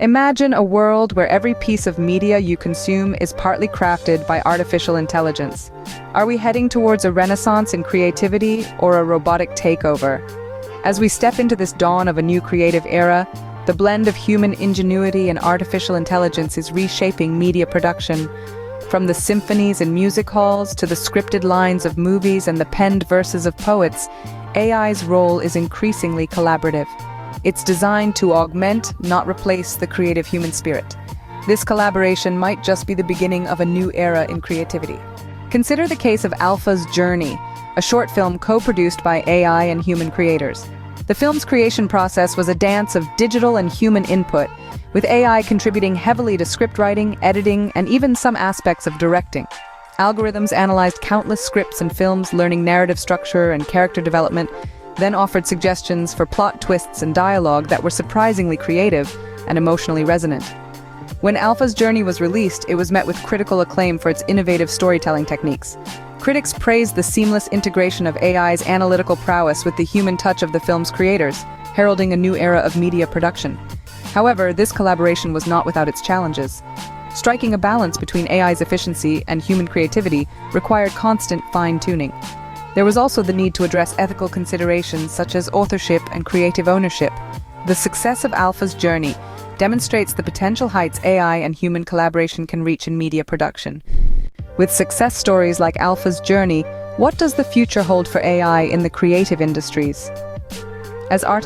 Imagine a world where every piece of media you consume is partly crafted by artificial intelligence. Are we heading towards a renaissance in creativity or a robotic takeover? As we step into this dawn of a new creative era, the blend of human ingenuity and artificial intelligence is reshaping media production. From the symphonies in music halls to the scripted lines of movies and the penned verses of poets, AI's role is increasingly collaborative. It's designed to augment, not replace, the creative human spirit. This collaboration might just be the beginning of a new era in creativity. Consider the case of Alpha's Journey, a short film co-produced by AI and human creators. The film's creation process was a dance of digital and human input, with AI contributing heavily to script writing, editing, and even some aspects of directing. Algorithms analyzed countless scripts and films, learning narrative structure and character development, then offered suggestions for plot twists and dialogue that were surprisingly creative and emotionally resonant. When Alpha's Journey was released, it was met with critical acclaim for its innovative storytelling techniques. Critics praised the seamless integration of AI's analytical prowess with the human touch of the film's creators, heralding a new era of media production. However, this collaboration was not without its challenges. Striking a balance between AI's efficiency and human creativity required constant fine-tuning. There was also the need to address ethical considerations such as authorship and creative ownership. The success of Alpha's Journey demonstrates the potential heights AI and human collaboration can reach in media production. With success stories like Alpha's Journey, what does the future hold for AI in the creative industries? As artificial